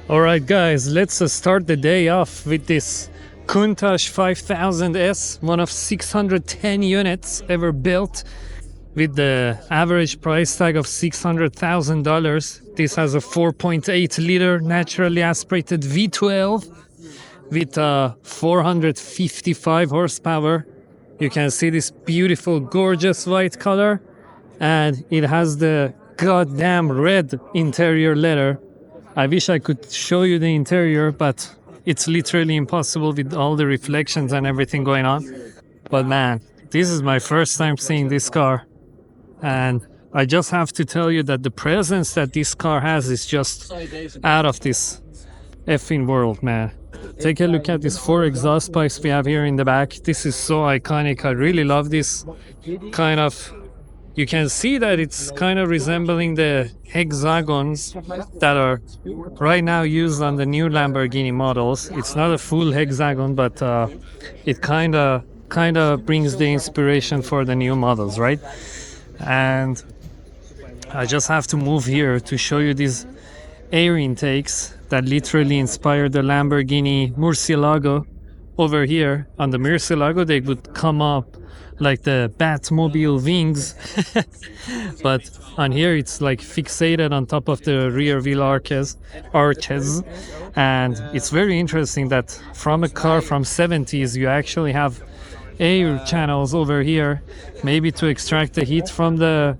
Alright guys, let's start the day off with this Countach 5000S, one of 610 units ever built, with the average price tag of $600,000. This has a 4.8 liter naturally aspirated V12 with 455 horsepower. You can see this beautiful, gorgeous white color, and it has the goddamn red interior leather. I wish I could show you the interior, but it's literally impossible with all the reflections and everything going on. But man, this is my first time seeing this car, and I just have to tell you that the presence that this car has is just out of this effing world, man. Take a look at these 4 exhaust pipes we have here in the back. This is so iconic. I really love this kind of... You can see that it's kind of resembling the hexagons that are right now used on the new Lamborghini models. It's not a full hexagon, but it kind of brings the inspiration for the new models, right? And I just have to move here to show you these air intakes that literally inspired the Lamborghini Murcielago. Over here on the Murcielago, they would come up like the Batmobile wings, but on here it's like fixated on top of the rear wheel arches, and it's very interesting that from a car from 70s you actually have air channels over here, maybe to extract the heat from the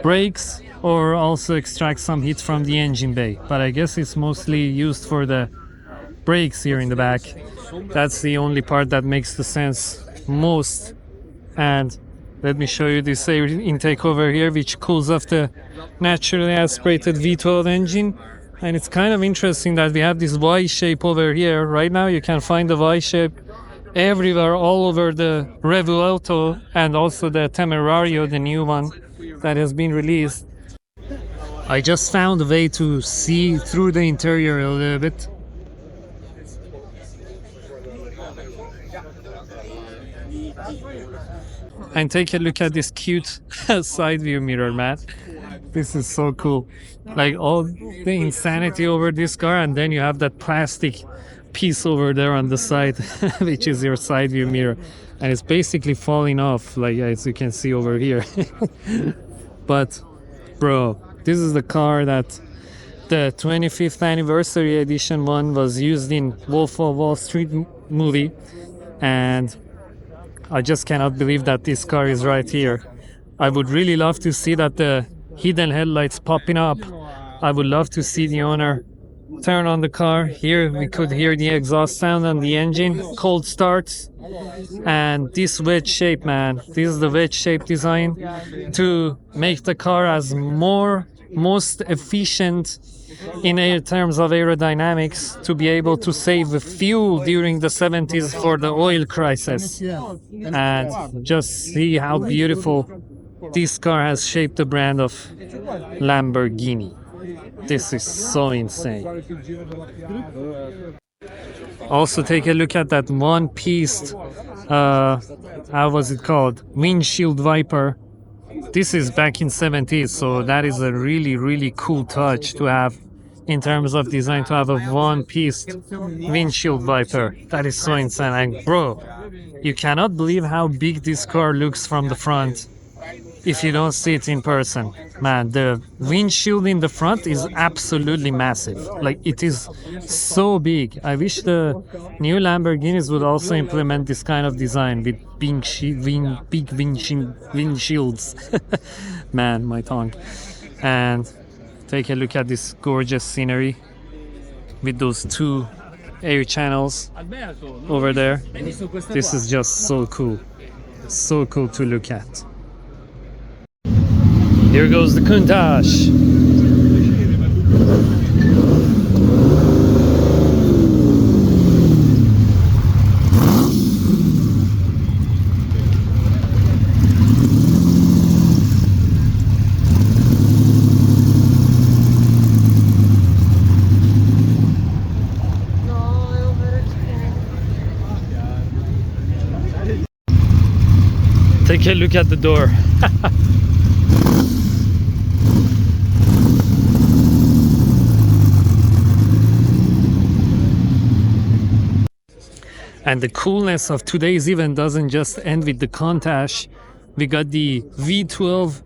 brakes or also extract some heat from the engine bay, but I guess it's mostly used for the brakes here in the back. That's the only part that makes the sense most. And let me show you this air intake over here, which cools off the naturally aspirated V12 engine. And it's kind of interesting that we have this Y shape over here. Right now you can find the Y shape everywhere, all over the Revuelto and also the Temerario, the new one that has been released. I just found a way to see through the interior a little bit. And take a look at this cute side view mirror, man. This is so cool. Like all the insanity over this car, and then you have that plastic piece over there on the side, which is your side view mirror. And it's basically falling off, like as you can see over here. But bro, this is the car that the 25th anniversary edition one was used in Wolf of Wall Street movie, and I just cannot believe that this car is right here. I would really love to see that the hidden headlights popping up. I would love to see the owner turn on the car. Here we could hear the exhaust sound on the engine, cold starts. And this wedge shape, man, this is the wedge shape design to make the car as most efficient in terms of aerodynamics, to be able to save fuel during the 70s for the oil crisis. And just see how beautiful this car has shaped the brand of Lamborghini. This is so insane. Also take a look at that one-piece, how was it called? Windshield wiper. This is back in 70s, so that is a really cool touch to have in terms of design, to have a one-piece windshield wiper. That is so insane. And bro, you cannot believe how big this car looks from the front if you don't see it in person. Man, the windshield in the front is absolutely massive. Like, it is so big. I wish the new Lamborghinis would also implement this kind of design with big windshields. Man, my tongue. And take a look at this gorgeous scenery with those 2 air channels over there. This is just so cool. So cool to look at. Here goes the Countach. Take a look at the door. And the coolness of today's event doesn't just end with the Countach. We got the V12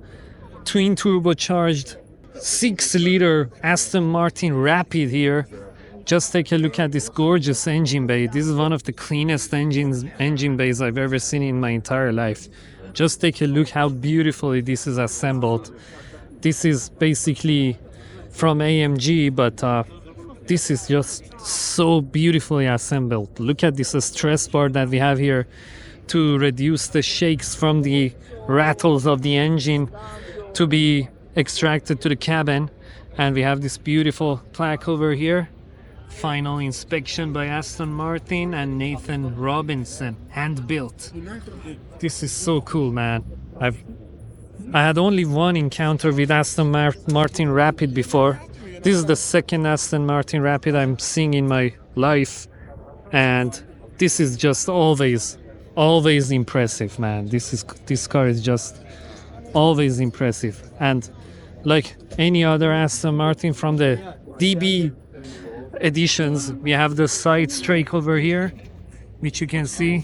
twin turbocharged 6-liter Aston Martin Rapide here. Just take a look at this gorgeous engine bay. This is one of the cleanest engine bays I've ever seen in my entire life. Just take a look how beautifully this is assembled. This is basically from AMG, but this is just so beautifully assembled. Look at this stress bar that we have here to reduce the shakes from the rattles of the engine to be extracted to the cabin. And we have this beautiful plaque over here. Final inspection by Aston Martin and Nathan Robinson, hand built. This is so cool, man. I had only one encounter with Aston Martin Rapide before. This is the second Aston Martin Rapide I'm seeing in my life, and this is just always impressive, man. This car is just always impressive. And like any other Aston Martin from the DB editions, we have the side strake over here, which you can see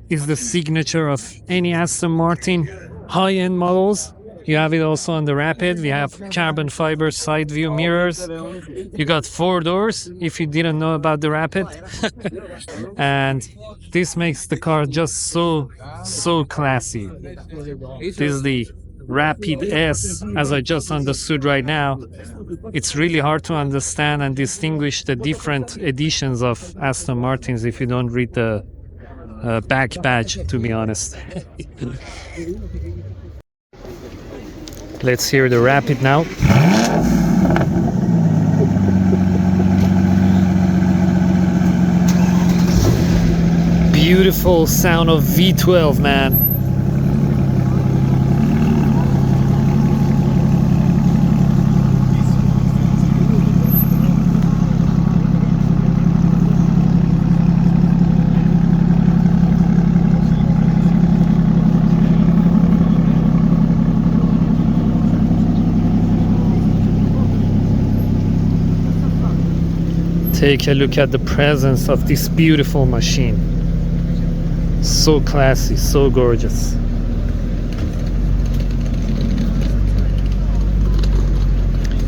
is the signature of any Aston Martin high-end models. You have it also on the Rapide. We have carbon fiber side view mirrors. You got 4 doors if you didn't know about the Rapide. And this makes the car just so classy. This is the Rapide S, as I just understood right now. It's really hard to understand and distinguish the different editions of Aston Martins if you don't read the back badge, to be honest. Let's hear the Rapide now. Beautiful sound of V12, man. Take a look at the presence of this beautiful machine. So classy, so gorgeous.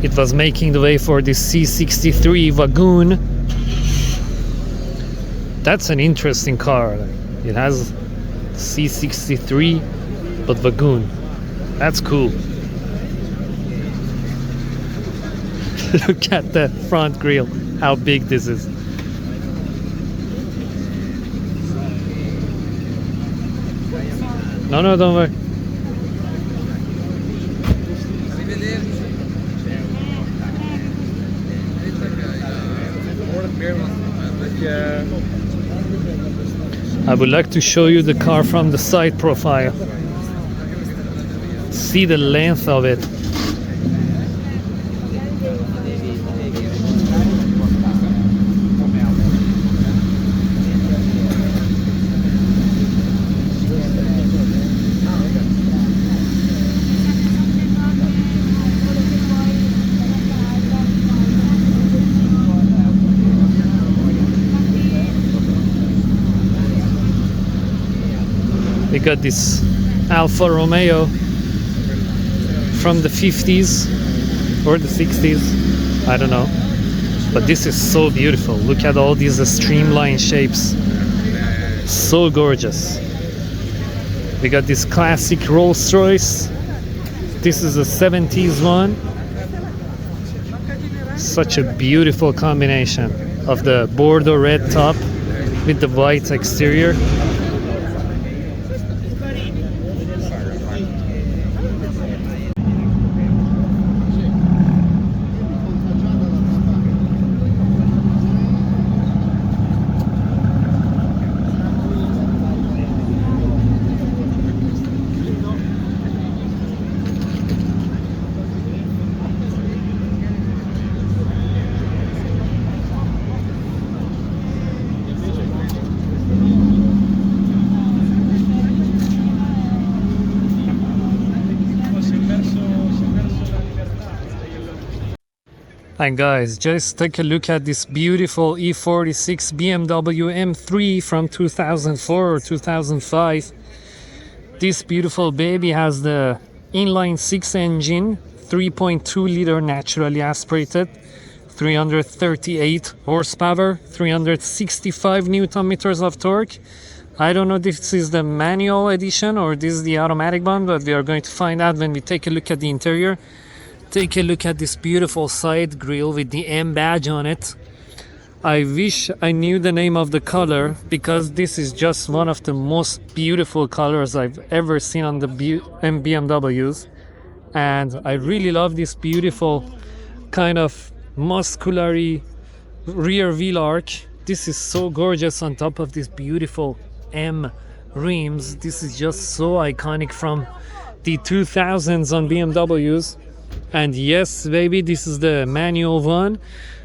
It was making the way for this C63 Wagon. That's an interesting car. It has C63 but Wagon. That's cool. Look at the front grille, how big this is. No, don't worry. I would like to show you the car from the side profile. See the length of it. We got this Alfa Romeo from the 50s or the 60s, I don't know, but this is so beautiful. Look at all these streamlined shapes, so gorgeous. We got this classic Rolls Royce. This is a 70s one. Such a beautiful combination of the Bordeaux red top with the white exterior. And guys, just take a look at this beautiful E46 BMW M3 from 2004 or 2005. This beautiful baby has the inline 6 engine, 3.2 liter naturally aspirated, 338 horsepower, 365 newton meters of torque. I don't know if this is the manual edition or this is the automatic one, but we are going to find out when we take a look at the interior. Take a look at this beautiful side grille with the M badge on it. I wish I knew the name of the color, because this is just one of the most beautiful colors I've ever seen on the BMWs. And I really love this beautiful kind of muscular rear wheel arch. This is so gorgeous on top of this beautiful M rims. This is just so iconic from the 2000s on BMWs. And yes, baby, this is the manual one.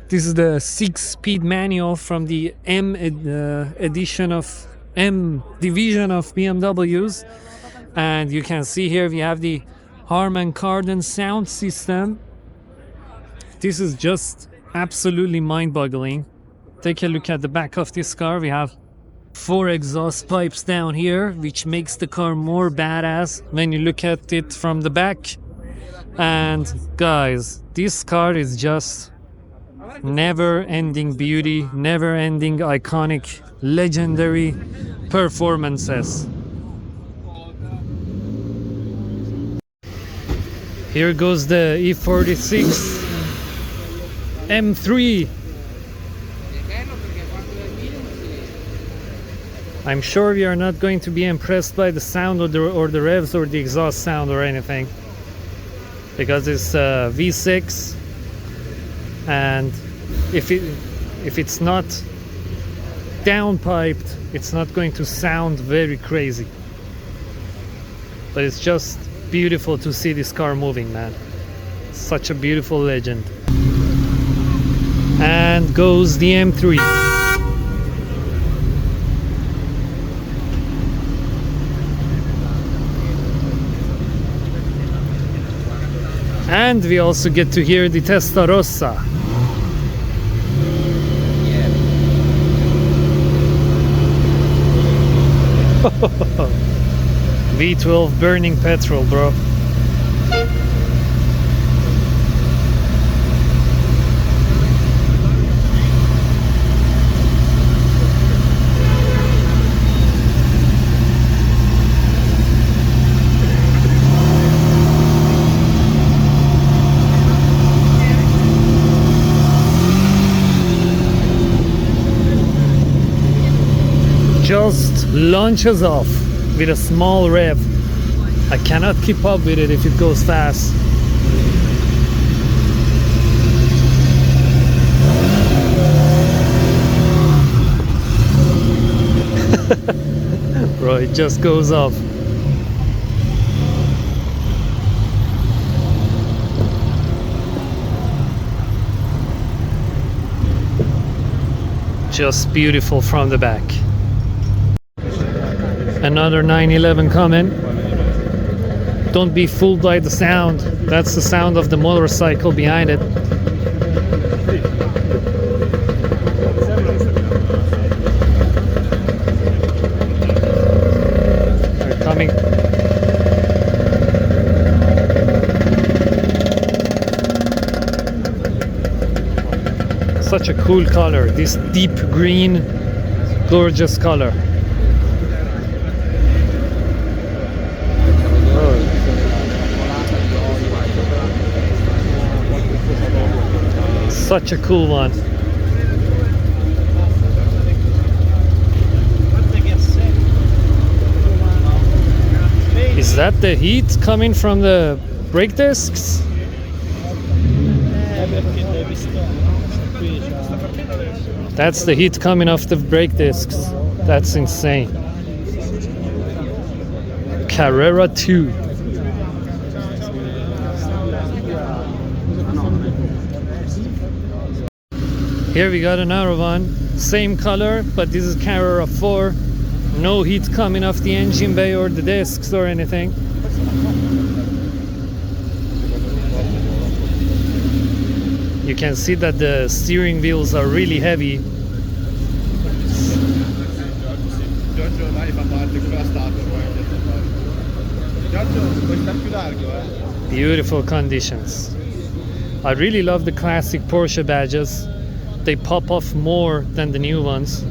This is the 6-speed manual from the M edition of M division of BMWs. And you can see here we have the Harman Kardon sound system. This is just absolutely mind-boggling. Take a look at the back of this car. We have 4 exhaust pipes down here, which makes the car more badass when you look at it from the back. And guys, this car is just never-ending beauty, never-ending iconic, legendary performances. Here goes the E46 M3. I'm sure we are not going to be impressed by the sound or the revs or the exhaust sound or anything, because it's V6, and if it's not downpiped, it's not going to sound very crazy. But it's just beautiful to see this car moving, man. Such a beautiful legend. And goes the M3. And we also get to hear the Testarossa. V12 burning petrol, bro. Just launches off with a small rev. I cannot keep up with it if it goes fast. Bro, it just goes off. Just beautiful from the back. Another 911 coming. Don't be fooled by the sound. That's the sound of the motorcycle behind it. They're coming. Such a cool color. This deep green, gorgeous color. Such a cool one. Is that the heat coming from the brake discs? That's the heat coming off the brake discs. That's insane. Carrera 2. Here we got another one, same color, but this is Carrera 4. No heat coming off the engine bay or the discs or anything. You can see that the steering wheels are really heavy. Giorgio dai fa parte con la statua. Giorgio, puoi stare più largo, Beautiful conditions. I really love the classic Porsche badges. They pop off more than the new ones.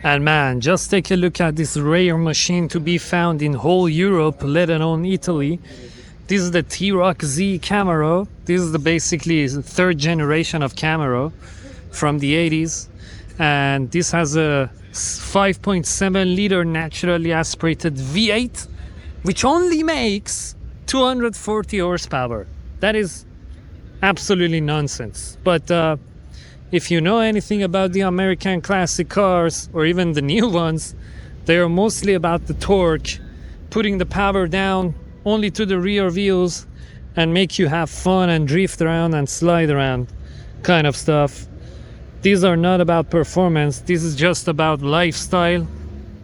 And man, just take a look at this rare machine to be found in whole Europe, let alone Italy. This is the IROC Z Camaro. This is the basically third generation of Camaro from the 80s. And this has a 5.7 liter naturally aspirated V8, which only makes 240 horsepower. That is absolutely nonsense. But if you know anything about the American classic cars, or even the new ones, they are mostly about the torque, putting the power down only to the rear wheels and make you have fun and drift around and slide around kind of stuff. These are not about performance. This is just about lifestyle,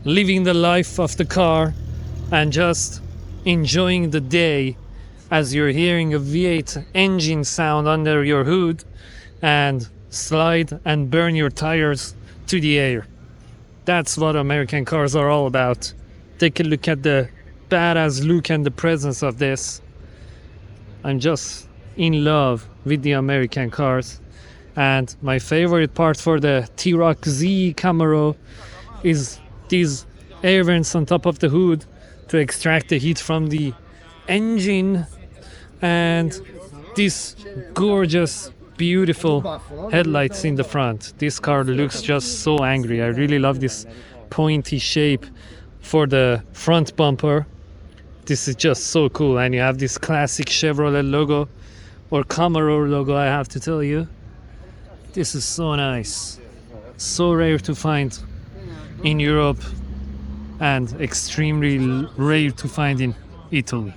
living the life of the car and just enjoying the day as you're hearing a V8 engine sound under your hood and slide and burn your tires to the air. That's what American cars are all about. Take a look at the badass look and the presence of this. I'm just in love with the American cars. And my favorite part for the IROC Z Camaro is these air vents on top of the hood to extract the heat from the engine, and this gorgeous beautiful headlights in the front. This car looks just so angry. I really love this pointy shape for the front bumper. This is just so cool. And you have this classic Chevrolet logo, or Camaro logo, I have to tell you. This is so nice, so rare to find in Europe and extremely rare to find in Italy.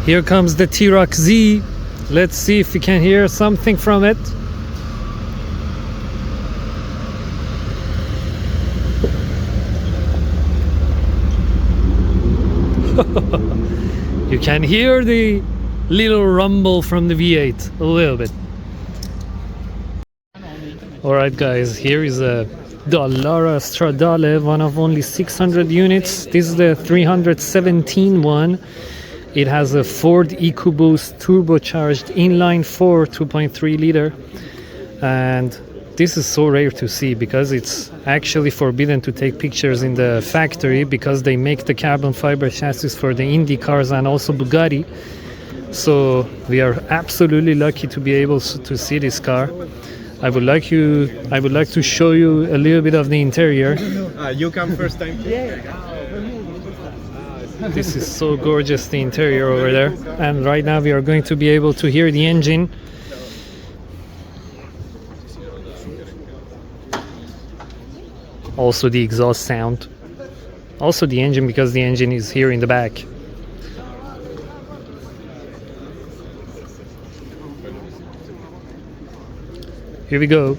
Here comes the IROC Z. Let's see if we can hear something from it. You can hear the little rumble from the V8 a little bit. Alright guys, here is a Dallara Stradale, one of only 600 units. This is the 317 one. It has a Ford EcoBoost turbocharged inline 4 2.3 liter, and this is so rare to see because it's actually forbidden to take pictures in the factory because they make the carbon fiber chassis for the Indy cars and also Bugatti. So we are absolutely lucky to be able to see this car. I would like to show you a little bit of the interior. You come first time? This is so gorgeous, the interior over there. And right now we are going to be able to hear the engine. Also the exhaust sound. Also the engine, because the engine is here in the back. Here we go.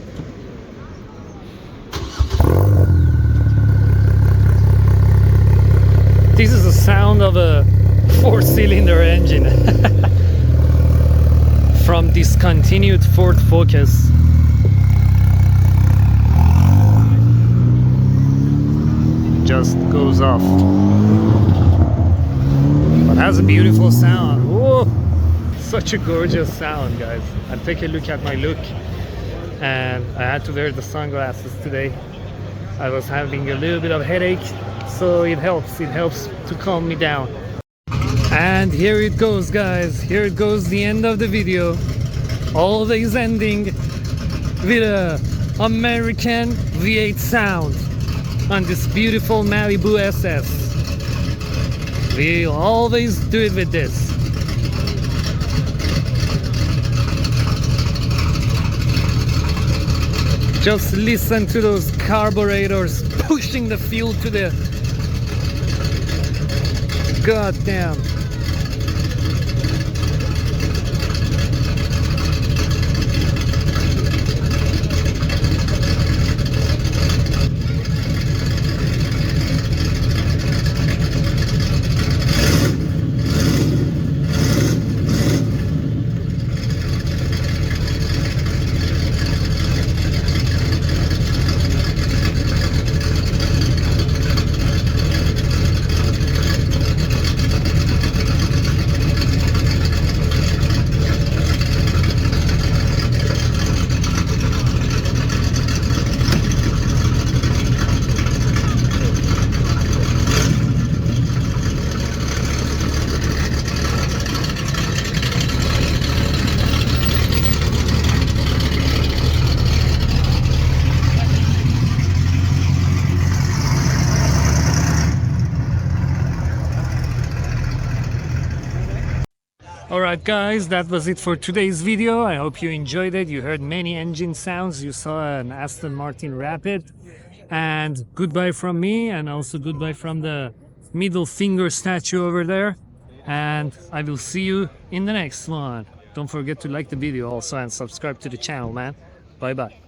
This is the sound of a 4-cylinder engine from discontinued Ford Focus. Just goes off, but has a beautiful sound. Whoa, such a gorgeous sound, guys. And take a look at my look. And I had to wear the sunglasses today. I was having a little bit of headache, so it helps to calm me down. And here it goes, guys. Here it goes, the end of the video. Always ending with a American V8 sound on this beautiful Malibu SS. We'll always do it with this. Just listen to those carburetors pushing the fuel to the goddamn. Alright guys, that was it for today's video. I hope you enjoyed it. You heard many engine sounds. You saw an Aston Martin Rapide. And goodbye from me, and also goodbye from the middle finger statue over there. And I will see you in the next one. Don't forget to like the video also and subscribe to the channel, man. Bye bye.